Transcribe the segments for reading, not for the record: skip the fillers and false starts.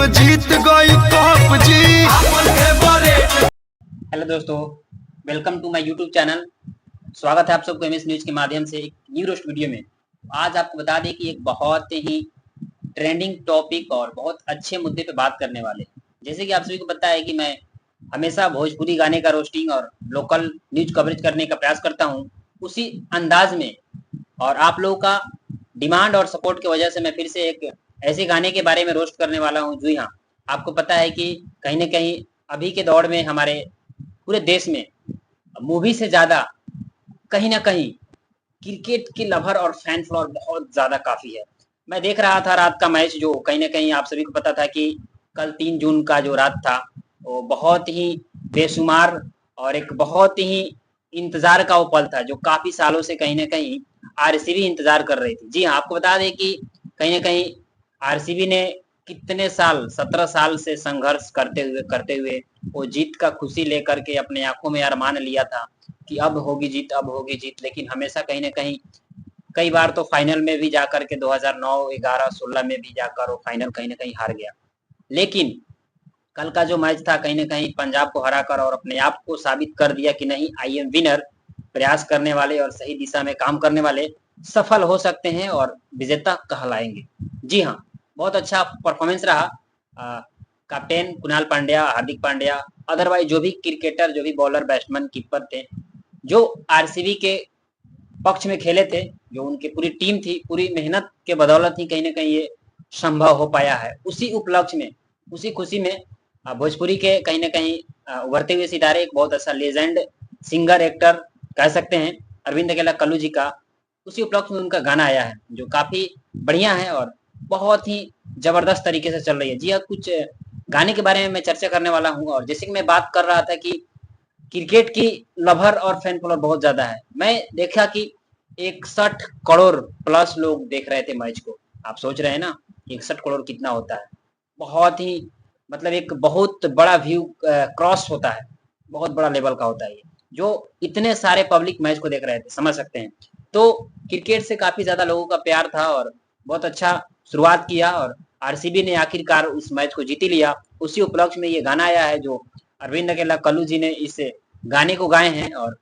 जीत गई कप जी। हेलो दोस्तों, welcome to my YouTube channel. स्वागत है आप सबको एमएस न्यूज के माध्यम से एक न्यू रोस्ट वीडियो में। आज आपको बता दें कि एक बहुत ही ट्रेंडिंग टॉपिक और बहुत अच्छे मुद्दे पे बात करने वाले हैं। जैसे कि आप सभी को पता है कि मैं हमेशा भोजपुरी गाने का रोस्टिंग और लोकल न्यूज कवरेज करने का प्रयास करता हूँ उसी अंदाज में, और आप लोगों का डिमांड और सपोर्ट की वजह से मैं फिर से एक ऐसे गाने के बारे में रोस्ट करने वाला हूँ। जी हाँ, आपको पता है कि कहीं ना कहीं अभी के दौर में हमारे पूरे देश में मूवी से ज्यादा कहीं ना कहीं क्रिकेट के लवर और फैन फॉलोअर बहुत ज्यादा काफी है। मैं देख रहा था रात का मैच, जो कहीं ना कहीं आप सभी को पता था कि कल 3 जून का जो रात था वो बहुत ही बेशुमार और एक बहुत ही इंतजार का वो पल था, जो काफी सालों से कहीं ना कहीं आरसीबी इंतजार कर रही थी। जी हाँ, आपको बता दें कि कहीं ना कहीं आरसीबी ने कितने साल 17 साल से संघर्ष करते हुए वो जीत का खुशी लेकर के अपने आंखों में अरमान लिया था कि अब होगी जीत, अब होगी जीत, लेकिन हमेशा कहीं ना कहीं कई बार तो फाइनल में भी जाकर के 2009, 11, 16 में भी जाकर वो फाइनल कहीं ना कहीं हार गया। लेकिन कल का जो मैच था कहीं ना कहीं पंजाब को हराकर और अपने आप को साबित कर दिया कि नहीं, आई एम विनर। प्रयास करने वाले और सही दिशा में काम करने वाले सफल हो सकते हैं और विजेता कहलाएंगे। जी हाँ, बहुत अच्छा परफॉर्मेंस रहा। कैप्टन कुणाल पांड्या, हार्दिक पांड्या, अदरवाइज जो भी क्रिकेटर, जो भी बॉलर, बैट्समैन, कीपर थे, जो आरसीबी के पक्ष में खेले थे, जो उनकी पूरी टीम थी, पूरी मेहनत के बदौलत ही कहीं ना कहीं ये संभव हो पाया है। उसी उपलक्ष्य में, उसी खुशी में भोजपुरी के कहीं ना कहीं उभरते हुए सितारे, एक बहुत अच्छा लेजेंड सिंगर एक्टर कह सकते हैं, अरविंद अकेला कल्लू जी का, उसी उपलक्ष्य में उनका गाना आया है जो काफी बढ़िया है और बहुत ही जबरदस्त तरीके से चल रही है। जी हाँ, कुछ गाने के बारे में मैं चर्चा करने वाला हूँ। और जैसे कि मैं बात कर रहा था कि क्रिकेट की लवर और फैन फॉलोअर बहुत ज्यादा है। मैं देखा कि 61 करोड़ प्लस लोग देख रहे थे मैच को। आप सोच रहे हैं ना, 61 करोड़ कितना होता है। बहुत ही मतलब एक बहुत बड़ा व्यू क्रॉस होता है, बहुत बड़ा लेवल का होता है ये, जो इतने सारे पब्लिक मैच को देख रहे थे, समझ सकते हैं। तो क्रिकेट से काफी ज्यादा लोगों का प्यार था और बहुत अच्छा शुरुआत किया और आरसीबी ने आखिरकार उस मैच को जीत ही लिया। उसी उपलक्ष्य में ये गाना आया है जो अरविंद अकेला कल्लू जी ने इस गाने को गाए हैं, और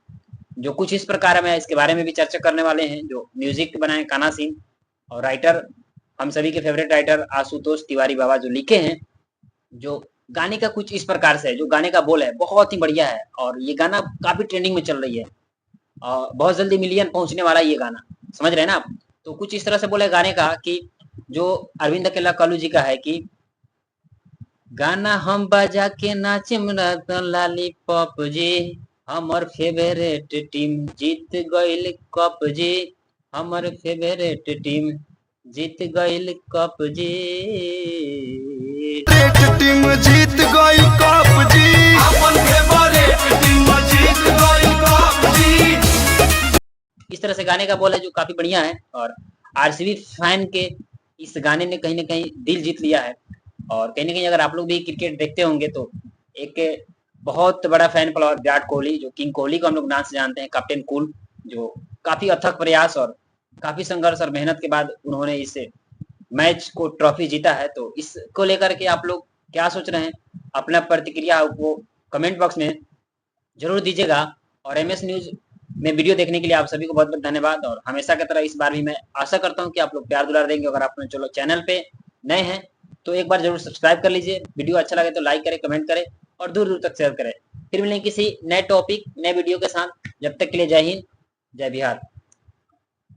जो कुछ इस प्रकार में इसके बारे में भी चर्चा करने वाले हैं। जो म्यूजिक बनाए कान्हा सिंह, और राइटर हम सभी के फेवरेट राइटर आशुतोष तिवारी बाबा जो लिखे हैं। जो गाने का कुछ इस प्रकार से है, जो गाने का बोल है बहुत ही बढ़िया है और ये गाना काफी ट्रेंडिंग में चल रही है और बहुत जल्दी मिलियन पहुंचने वाला है ये गाना, समझ रहे हैं ना आप। तो कुछ इस तरह से बोले गाने का कि जो अरविंद अकेला कल्लू जी का है कि गाना हम बजा के नाचिम लॉलीपॉप जी, हमर फेवरेट टीम जीत गइल कप जी, हमर फेवरेट टीम जीत गइल कप जी। टीम जीत गई कप जी। इस तरह से गाने का बोल है जो काफी बढ़िया है और आरसीबी फैन के इस गाने ने कहीं ना कहीं दिल जीत लिया है। और कहीं ना कहीं अगर आप लोग भी क्रिकेट देखते होंगे तो एक बहुत बड़ा फैन फॉलोअर विराट कोहली, जो किंग कोहली को हम लोग नाम से जानते हैं, कैप्टन कूल, जो काफी अथक प्रयास और काफी संघर्ष और मेहनत के बाद उन्होंने इस मैच को ट्रॉफी जीता है। तो इसको लेकर के आप लोग क्या सोच रहे हैं, अपना प्रतिक्रिया वो कमेंट बॉक्स में जरूर दीजिएगा। और एमएस न्यूज में वीडियो देखने के लिए आप सभी को बहुत बहुत धन्यवाद। और हमेशा की तरह इस बार भी मैं आशा करता हूं कि आप लोग प्यार दुलार देंगे। अगर आप चलो चैनल पे नए हैं तो एक बार जरूर सब्सक्राइब कर लीजिए। वीडियो अच्छा लगे तो लाइक करें, कमेंट करें और दूर दूर तक शेयर करें। फिर मिलेंगे किसी नए टॉपिक, नए वीडियो के साथ। जब तक के लिए जय हिंद, जय बिहार।